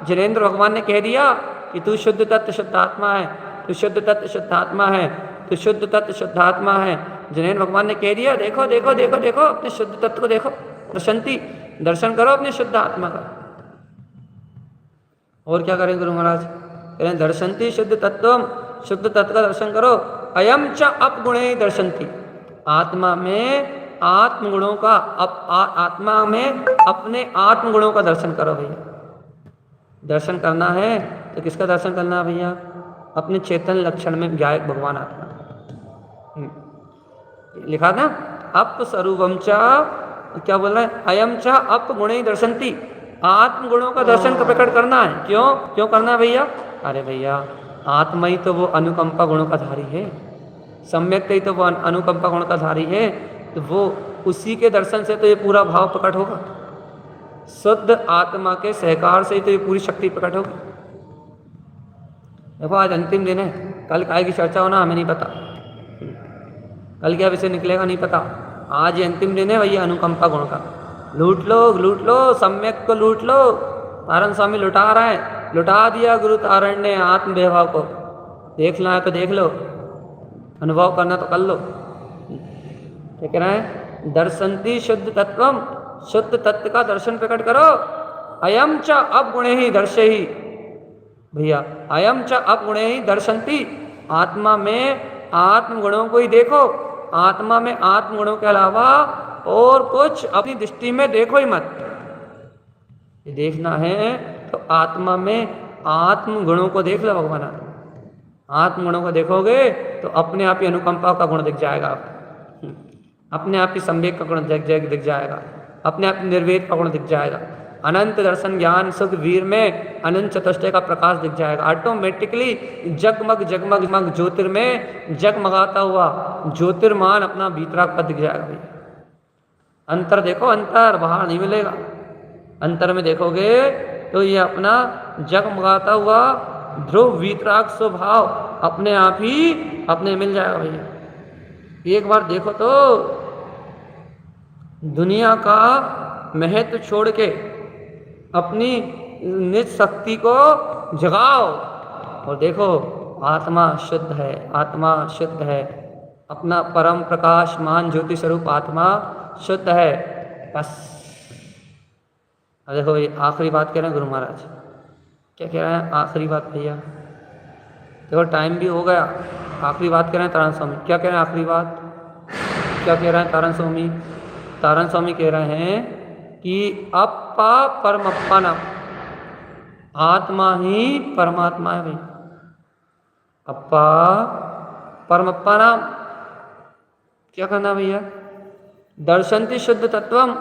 जिनेंद्र भगवान ने कह दिया कि तू शुद्ध तत्व शुद्ध आत्मा है, तू शुद्ध तत्व शुद्ध आत्मा है, तू शुद्ध तत्व शुद्ध आत्मा है। जिनेंद्र भगवान ने कह दिया देखो देखो देखो देखो अपने शुद्ध तत्व को देखो, दर्शनति, दर्शन करो अपने शुद्ध आत्मा का। और क्या करें गुरु महाराज? कह रहे दर्शनति शुद्ध तत्वम, शुद्ध तत्व का दर्शन करो। अयम च अपगुणे दर्शनति, आत्मा में आत्मगुणों का आत्मा में अपने आत्मगुणों का दर्शन करो भैया। दर्शन करना है तो किसका दर्शन करना है भैया? अपने चेतन लक्षण में गायक भगवान आत्मा। लिखा था अप स्वरूपम च, क्या बोल रहे हैं? अयम च अपगुणे दर्शनति, आत्मगुणों का दर्शन का प्रकट करना है। क्यों क्यों करना है भैया? अरे भैया आत्मा ही तो वो अनुकंपा गुणों का धारी है, सम्यक ही तो वो अनुकंपा गुण का धारी है, तो वो उसी के दर्शन से तो ये पूरा भाव प्रकट होगा। शुद्ध आत्मा के सहकार से ही तो ये पूरी शक्ति प्रकट होगी। देखो आज अंतिम दिन है, कल काय की चर्चा होना हमें नहीं पता, कल क्या विषय निकलेगा नहीं पता। आज ये अंतिम दिन है भैया अनुकंपा गुण का। लूट लो सम्यक को लूट लो। तारण स्वामी लुटा रहा है, लुटा दिया गुरु तारण ने आत्म विभाव को। देखना है तो देख लो, अनुभव करना तो कर लो। क्या कह रहे हैं? दर्शनति शुद्ध तत्वम, शुद्ध तत्व का दर्शन प्रकट करो। अयम च अपगुणे ही दर्शे ही, भैया अयम च अपगुणे ही दर्शनति, आत्मा में आत्मगुणों को ही देखो। आत्मा में आत्मगुणों के अलावा और कुछ अपनी दृष्टि में देखो ही मत। ये देखना है तो आत्मा में आत्मगुणों को देख लो भगवान। आत्मगुणों को देखोगे तो अपने आप ही अनुकंपा का गुण दिख जाएगा, अपने आप ही संवेग का गुण दिख जाएगा, अपने आप निर्वेद का गुण दिख जाएगा। अनंत दर्शन ज्ञान सुख वीर में अनंत चतुष्टय का प्रकाश दिख जाएगा। ऑटोमेटिकली जगमग जगमग जगमग ज्योतिर्मय जगमगाता हुआ ज्योतिर्मान अपना भीतराग पद दिख जाएगा भैया। अंतर देखो, अंतर बाहर नहीं मिलेगा। अंतर में देखोगे तो ये अपना जगमगाता हुआ ध्रुव वीतराग स्वभाव अपने आप ही अपने मिल जाएगा भैया। एक बार देखो तो दुनिया का महत्व छोड़ के अपनी निज शक्ति को जगाओ और देखो आत्मा शुद्ध है, आत्मा शुद्ध है, अपना परम प्रकाश मान ज्योति स्वरूप आत्मा शुद्ध है। बस अब देखो ये आखिरी बात कह रहे हैं गुरु महाराज। क्या कह रहे हैं? आखिरी बात भैया, देखो टाइम भी हो गया। आखिरी बात कह रहे हैं तारण स्वामी। क्या कह रहे हैं आखिरी बात? क्या कह रहे हैं तारण स्वामी? तारण स्वामी कह रहे हैं कि अप्पा परमप्पा नाम, आत्मा ही परमात्मा है भाई। अप्पा परमप्पा नाम क्या करना भैया? दर्शनति शुद्ध तत्वम,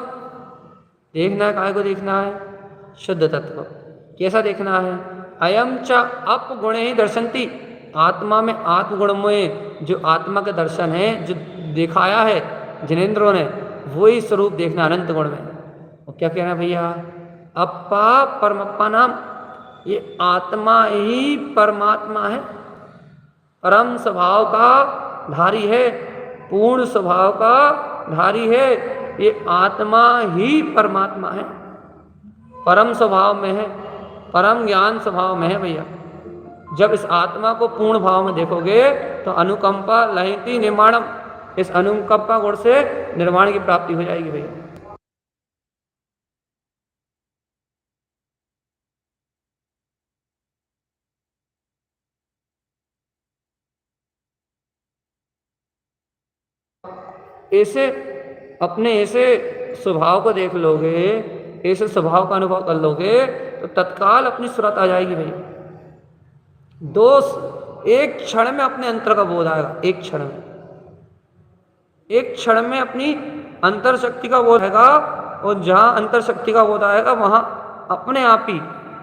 देखना है, काय को देखना है? शुद्ध तत्व। कैसा देखना है? अयम च अपगुणे ही दर्शनति, आत्मा में आत्मगुण में जो आत्मा का दर्शन है, जो दिखाया है जिनेंद्रों ने, वही स्वरूप देखना अनंत गुण में। और क्या कहना है भैया? अप्पा परमप्पा नाम, ये आत्मा ही परमात्मा है, परम स्वभाव का धारी है, पूर्ण स्वभाव का धारी है। ये आत्मा ही परमात्मा है, परम स्वभाव में है, परम ज्ञान स्वभाव में है भैया। जब इस आत्मा को पूर्ण भाव में देखोगे तो अनुकंपा लहिति निर्माणम, इस अनुकंपा गुण से निर्वाण की प्राप्ति हो जाएगी भैया। ऐसे अपने ऐसे स्वभाव को देख लोगे, ऐसे स्वभाव का अनुभव कर लोगे तो तत्काल अपनी सुरत आ जाएगी भैया। दोष एक क्षण में अपने अंतर का बोध आएगा, एक क्षण में, एक क्षण में अपनी अंतर शक्ति का बोध आएगा और जहाँ अंतर शक्ति का बोध आएगा वहाँ अपने आप ही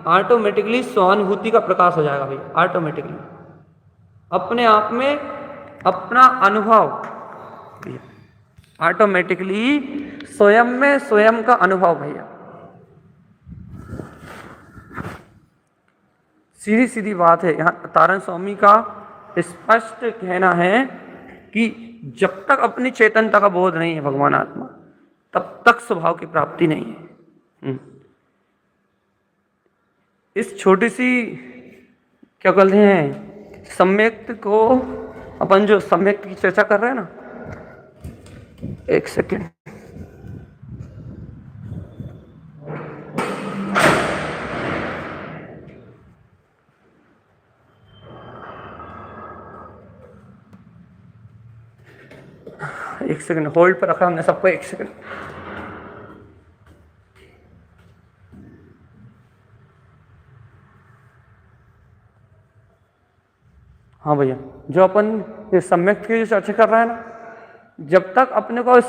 ऑटोमेटिकली स्वानुभूति का प्रकाश हो जाएगा भाई, ऑटोमेटिकली अपने आप में अपना अनुभव, ऑटोमेटिकली स्वयं में स्वयं का अनुभव भैया। सीधी सीधी बात है। यहाँ तारण स्वामी का स्पष्ट कहना है कि जब तक अपनी चेतनता का बोध नहीं है भगवान आत्मा, तब तक स्वभाव की प्राप्ति नहीं है। इस छोटी सी क्या कहते हैं सम्यक्त को, अपन जो सम्यक्त की चर्चा कर रहे हैं ना, एक सेकेंड, एक सेकंड होल्ड पर रखा हमने सबको, एक सेकंड। हाँ भैया, जो अपन ये सम्यक की चर्चा कर रहे हैं ना, जब तक अपने को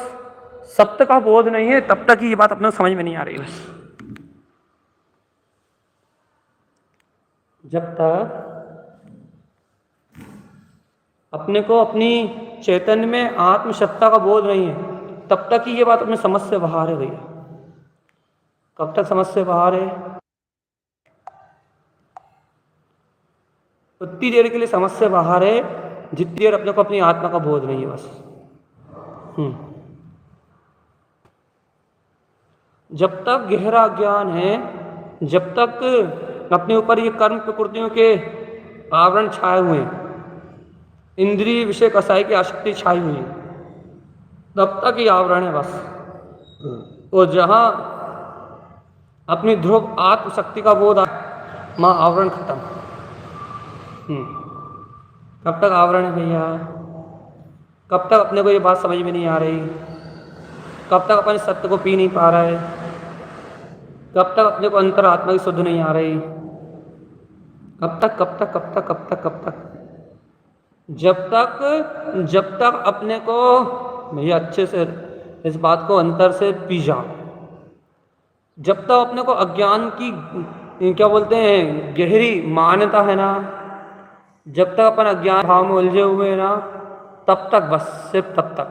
सत्य का बोध नहीं है तब तक ये बात अपने को समझ में नहीं आ रही। बस जब तक अपने को अपनी चैतन्य में आत्मसत्ता का बोध नहीं है तब तक ही ये बात अपने समझ से बाहर है भैया। कब तक समझ से बाहर है? उतनी देर के लिए समझ से बाहर है जितनी देर अपने को अपनी आत्मा का बोध नहीं है। बस जब तक गहरा ज्ञान है, जब तक अपने ऊपर ये कर्म प्रकृतियों के आवरण छाए हुए हैं, इंद्रिय विषय कसाई की आसक्ति छाई हुई है, तब तक ये आवरण है बस। और जहाँ अपनी ध्रुव आत्मशक्ति का बोध माँ आवरण खत्म। कब तक आवरण है भैया? कब तक अपने को ये बात समझ में नहीं आ रही? कब तक अपने सत्य को पी नहीं पा रहा है? कब तक अपने को अंतर आत्मा की शुद्ध नहीं आ रही? कब तक कब तक कब तक कब तक कब तक? जब तक अपने को भैया अच्छे से इस बात को अंतर से पी जाओ, जब तक अपने को अज्ञान की क्या बोलते हैं गहरी मान्यता है ना, जब तक अपन अज्ञान भाव में उलझे हुए हैं ना, तब तक, बस सिर्फ तब तक।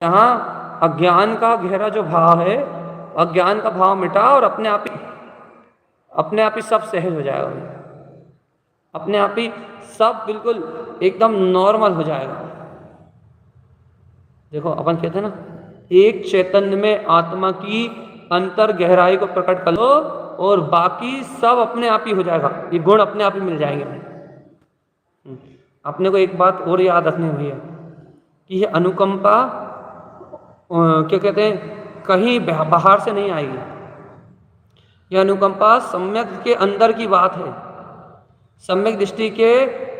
यहाँ अज्ञान का गहरा जो भाव है, अज्ञान का भाव मिटा और अपने आप ही सब सहज हो जाएगा, अपने आप ही सब बिल्कुल एकदम नॉर्मल हो जाएगा। देखो अपन कहते हैं ना, एक चैतन्य में आत्मा की अंतर गहराई को प्रकट कर लो और बाकी सब अपने आप ही हो जाएगा, ये गुण अपने आप ही मिल जाएंगे। अपने को एक बात और याद रखनी हुई है कि ये अनुकंपा क्या कहते हैं कहीं बाहर से नहीं आएगी। यह अनुकंपा सम्यक के अंदर की बात है, सम्यक दृष्टि के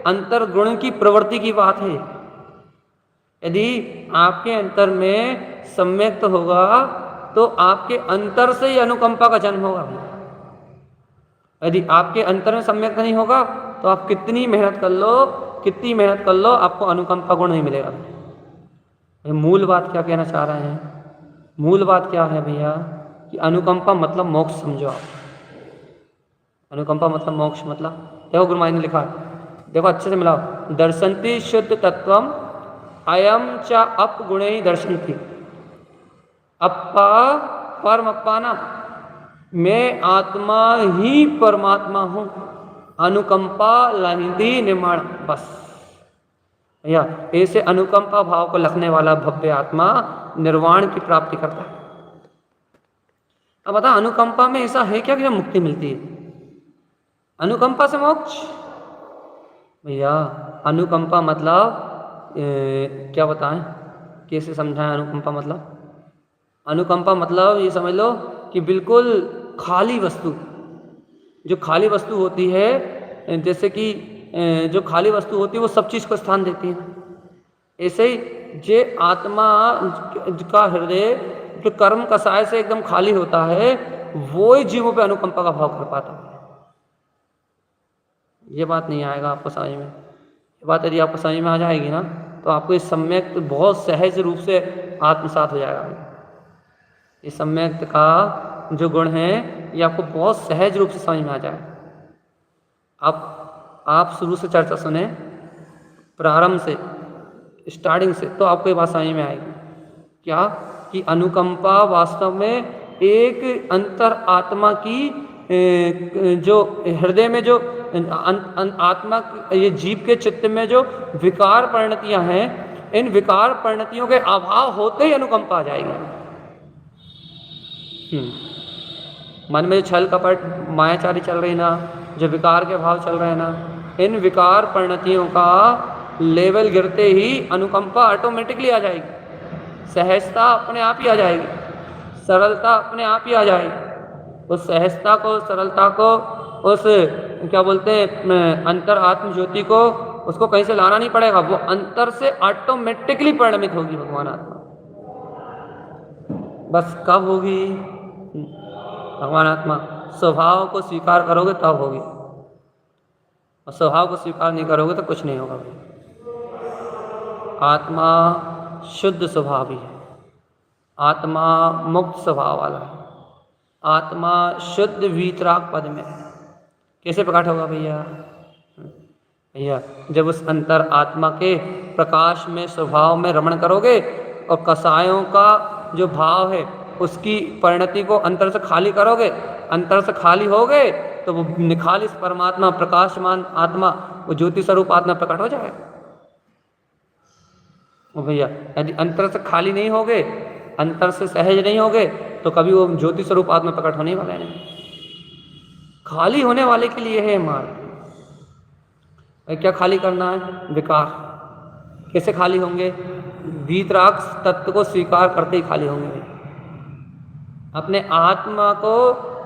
अंतर गुण की प्रवृत्ति की बात है। यदि आपके अंतर में सम्यक होगा तो आपके अंतर से ही अनुकंपा का जन्म होगा। यदि आपके अंतर में सम्यक नहीं होगा तो आप कितनी मेहनत कर लो आपको अनुकंपा गुण नहीं मिलेगा। मूल बात क्या कहना चाह रहे हैं? मूल बात क्या है भैया कि अनुकंपा मतलब मोक्ष समझो आप। अनुकंपा मतलब मोक्ष, मतलब देखो गुरु महाराज ने लिखा, देखो अच्छे से मिलाओ, दर्शन्ति शुद्ध तत्वम अयम च अपगुणे दर्शन्ति अपा परमप्पाना, मैं आत्मा ही परमात्मा हूँ, अनुकंपा लहिंदी निर्माण। बस भैया ऐसे अनुकंपा भाव को लखने वाला भव्य आत्मा निर्वाण की प्राप्ति करता है। अब बता, अनुकंपा में ऐसा है क्या कि मुक्ति मिलती है? अनुकंपा से मोक्ष? भैया अनुकंपा मतलब क्या बताएं, कैसे समझाएं अनुकंपा मतलब? अनुकंपा मतलब ये समझ लो कि बिल्कुल खाली वस्तु, जो खाली वस्तु होती है, जैसे कि जो खाली वस्तु होती है वो सब चीज़ को स्थान देती है, ऐसे ही जे आत्मा का हृदय जो कर्म कसाय से एकदम खाली होता है वो ही जीवों पे अनुकंपा का भाव कर पाता है। ये बात नहीं आएगा आपको समझ में। ये बात यदि आपको समझ में आ जाएगी ना तो आपको इस सम्यक बहुत सहज रूप से आत्मसात हो जाएगा। ये सम्यक का जो गुण है ये आपको बहुत सहज रूप से समझ में आ जाए। आप शुरू से चर्चा सुने, प्रारंभ से, स्टार्टिंग से, तो आपको ये बात समझ में आएगी। क्या कि अनुकंपा वास्तव में एक अंतर आत्मा की जो हृदय में जो आत्मा ये जीव के चित्त में जो विकार परिणतियां हैं, इन विकार परिणतियों के अभाव होते ही अनुकंपा आ जाएगी। मन में जो छल कपट मायाचारी चल रही ना, जो विकार के भाव चल रहे हैं ना, इन विकार परिणतियों का लेवल गिरते ही अनुकंपा ऑटोमेटिकली आ जाएगी, सहजता अपने आप ही आ जाएगी, सरलता अपने आप ही आ जाएगी। उस सहजता को, सरलता को, उस क्या बोलते हैं अंतर आत्म ज्योति को, उसको कहीं से लाना नहीं पड़ेगा, वो अंतर से ऑटोमेटिकली परिणमित होगी भगवान आत्मा। बस कब होगी भगवान आत्मा? स्वभाव को स्वीकार करोगे तब होगी, और स्वभाव को स्वीकार नहीं करोगे तो कुछ नहीं होगा। आत्मा शुद्ध स्वभावी है, आत्मा मुक्त स्वभाव वाला है, आत्मा शुद्ध वीतराग पद में है। कैसे प्रकट होगा भैया? भैया जब उस अंतर आत्मा के प्रकाश में, स्वभाव में रमण करोगे और कसायों का जो भाव है उसकी परिणति को अंतर से खाली करोगे, अंतर से खाली हो गए तो वो निखालिस परमात्मा, प्रकाशमान आत्मा, वो ज्योति स्वरूप आत्मा प्रकट हो जाए। वो भैया यदि अंतर से खाली नहीं होगे, अंतर से सहज नहीं होगे, तो कभी वो ज्योति स्वरूप आत्मा प्रकट होने वाला नहीं। खाली होने वाले के लिए है मार्ग। क्या खाली करना है? विकार। कैसे खाली होंगे? वीतराग तत्व को स्वीकार करते ही खाली होंगे। अपने आत्मा को,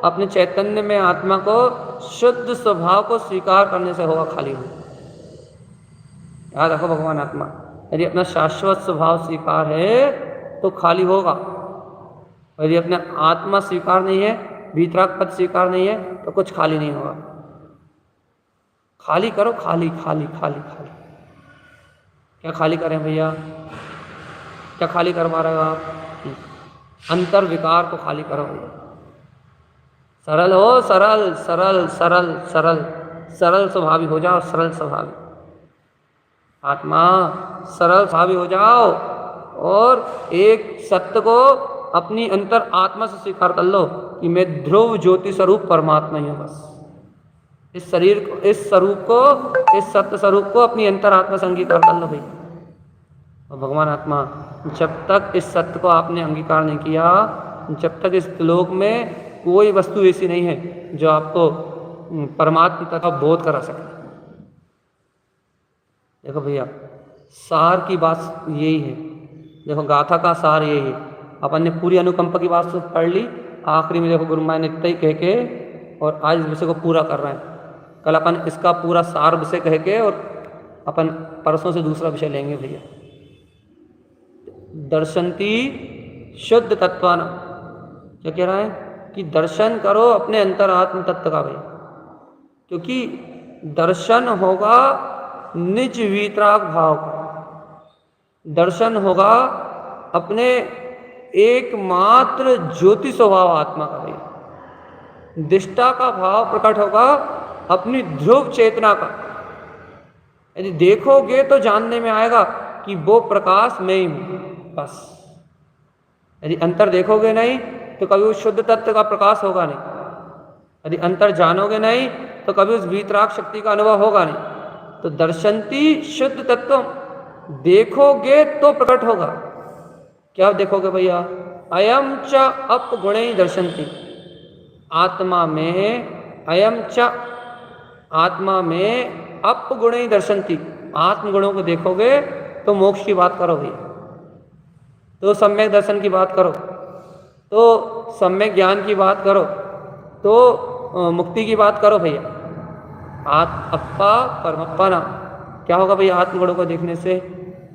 अपने चैतन्य में आत्मा को, शुद्ध स्वभाव को स्वीकार करने से होगा खाली हो। याद रखो भगवान आत्मा, यदि अपना शाश्वत स्वभाव स्वीकार है तो खाली होगा, यदि अपना आत्मा स्वीकार नहीं है, वीतराग पद स्वीकार नहीं है, तो कुछ खाली नहीं होगा। खाली करो, खाली खाली खाली खाली। क्या खाली करें भैया? क्या खाली करवा रहे हो आप? अंतर विकार को खाली करो भैया। सरल हो, सरल सरल सरल सरल सरल स्वभावी हो जाओ, सरल स्वभावी आत्मा, सरल स्वभावी हो जाओ और एक सत्य को अपनी अंतर आत्मा से स्वीकार कर लो कि मैं ध्रुव ज्योति स्वरूप परमात्मा ही हूँ। बस इस शरीर को, इस स्वरूप को, इस सत्य स्वरूप को अपनी अंतर आत्मा से अंगीकार कर लो भाई। और भगवान आत्मा, जब तक इस सत्य को आपने अंगीकार नहीं किया, जब तक इस लोक में कोई वस्तु ऐसी नहीं है जो आपको परमात्मा तक बोध करा सके। देखो भैया, सार की बात यही है। देखो गाथा का सार यही है। अपन ने पूरी अनुकंपा की बात तो पढ़ ली, आखिरी में देखो गुरु महाराज ने इतना ही कह के और आज इस विषय को पूरा कर रहे हैं। कल अपन इसका पूरा सार विषय कह के और अपन परसों से दूसरा विषय लेंगे भैया। दर्शनती शुद्ध तत्वान, क्या कह रहा है कि दर्शन करो अपने अंतरात्म तत्व का भैया, क्योंकि दर्शन होगा निज वीतराग भाव का, दर्शन होगा अपने एकमात्र ज्योति स्वभाव आत्मा का भैया। दिष्टा का भाव प्रकट होगा अपनी ध्रुव चेतना का। यदि देखोगे तो जानने में आएगा कि वो प्रकाश मैं ही हूँ। बस यदि अंतर देखोगे नहीं तो कभी उस शुद्ध तत्व का प्रकाश होगा नहीं। यदि अंतर जानोगे नहीं तो कभी उस वीतराग शक्ति का अनुभव होगा नहीं। तो दर्शनती शुद्ध तत्व, देखोगे तो प्रकट होगा। क्या देखोगे भैया? अयम च अपगुणे दर्शनती, आत्मा में अयम च, आत्मा में अपगुणे दर्शनती, आत्मगुणों को देखोगे तो मोक्ष की बात करो भैया, तो सम्यक दर्शन की बात करो, तो सम्यक ज्ञान की बात करो, तो मुक्ति की बात करो भैया। अपा परमप्पा ना, क्या होगा भैया आत्मगुणों को देखने से?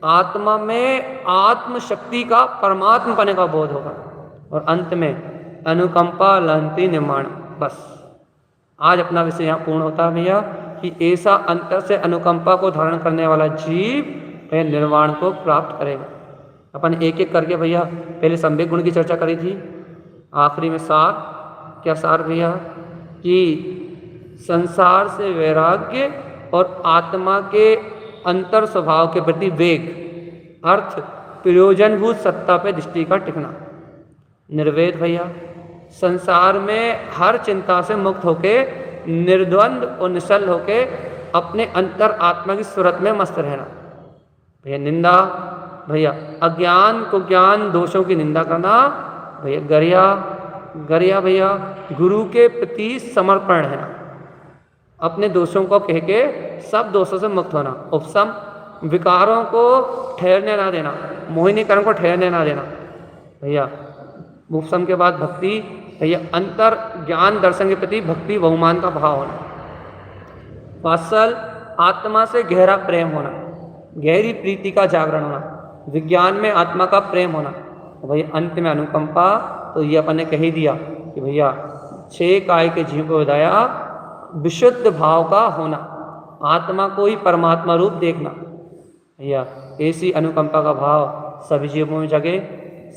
आत्मा में आत्म शक्ति का परमात्मा पने का बोध होगा और अंत में अनुकंपा लहंती निर्माण। बस आज अपना विषय यहाँ पूर्ण होता है भैया कि ऐसा अंतर से अनुकंपा को धारण करने वाला जीव निर्वाण को प्राप्त करेगा। अपन एक एक करके भैया पहले सम्यक गुण की चर्चा करी थी, आखिरी में सार, क्या सार भैया, कि संसार से वैराग्य और आत्मा के अंतर स्वभाव के प्रति वेग, अर्थ प्रयोजनभूत सत्ता पे दृष्टि का टिकना। निर्वेद भैया, संसार में हर चिंता से मुक्त होके निर्द्वंद और निश्चल होके अपने अंतर आत्मा की सूरत में मस्त रहना। भैया निंदा, भैया अज्ञान को ज्ञान, दोषों की निंदा करना। भैया गरिया, गरिया भैया गुरु के प्रति समर्पण रहना, अपने दोषों को कह के सब दोषों से मुक्त होना। उपसम, विकारों को ठहरने ना देना, मोहिनी कर्म को ठहरने ना देना। भैया उपसम के बाद भक्ति, भैया अंतर ज्ञान दर्शन के प्रति भक्ति बहुमान का भाव होना। वात्सल, आत्मा से गहरा प्रेम होना, गहरी प्रीति का जागरण होना, विज्ञान में आत्मा का प्रेम होना। भैया अंत में अनुकंपा, तो ये अपन ने कह ही दिया कि भैया 6 काय के जीव को बताया, विशुद्ध भाव का होना, आत्मा को ही परमात्मा रूप देखना। भैया ऐसी अनुकंपा का भाव सभी जीवों में जगे,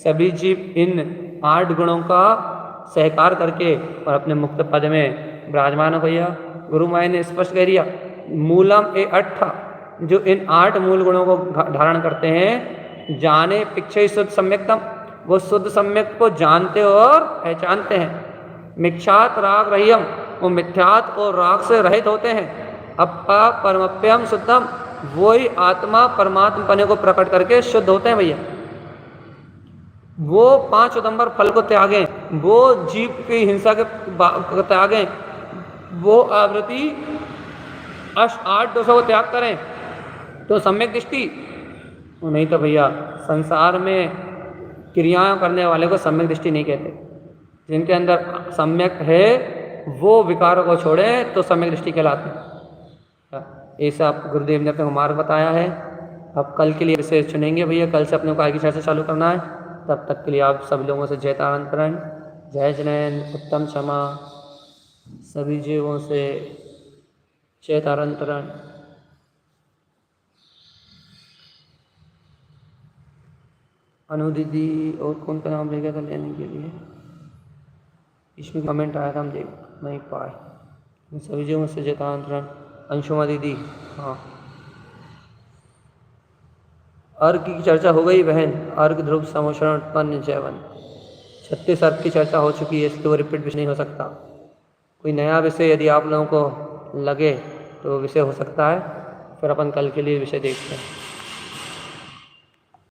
सभी जीव इन 8 गुणों का सहकार करके और अपने मुक्त पद में विराजमान हो। भैया गुरु माया ने स्पष्ट कह दिया, मूलम ए 8, जो इन 8 मूल गुणों को धारण करते हैं, जाने पिक्षे शुद्ध सम्यक्तम, वो शुद्ध सम्यक को जानते और पहचानते हैं। मिक्षात राग रहियम, वो मिथ्यात और राग से रहित होते हैं। अपा परमप्यम शुद्धम, वही आत्मा परमात्मा पने को प्रकट करके शुद्ध होते हैं। भैया वो 5 उदंबर फल को त्यागें, वो जीव की हिंसा के त्यागें, वो आवृत्ति 8 दोषों को त्याग करें, तो सम्यक दृष्टि। नहीं तो भैया संसार में क्रियाएं करने वाले को सम्यक दृष्टि नहीं कहते। जिनके अंदर सम्यक है वो विकारों को छोड़े तो सम्यक दृष्टि कहलाते हैं। ऐसा गुरुदेव ने अपने को मार्ग बताया है। अब कल के लिए विषय चुनेंगे भैया, कल से अपने को आगे चर्चा चालू करना है। तब तक के लिए आप सब लोगों से जय तारंतरण, जय जनैन, उत्तम क्षमा, सभी जीवों से जय तारंतरण। अनु दीदी और कौन का नाम लेगा था लेने के लिए, इसमें कमेंट आया था, हम देख नहीं पाए। सभी जीवों से जय तारंतरण। अंशुमा दीदी, हाँ अर्घ की चर्चा हो गई बहन, अर्घ ध्रुव समोषण उत्पन्न जयवन। 36 अर्घ की चर्चा हो चुकी है, इसके वो रिपीट भी नहीं हो सकता। कोई नया विषय यदि आप लोगों को लगे तो विषय हो सकता है, फिर अपन कल के लिए विषय देखते हैं।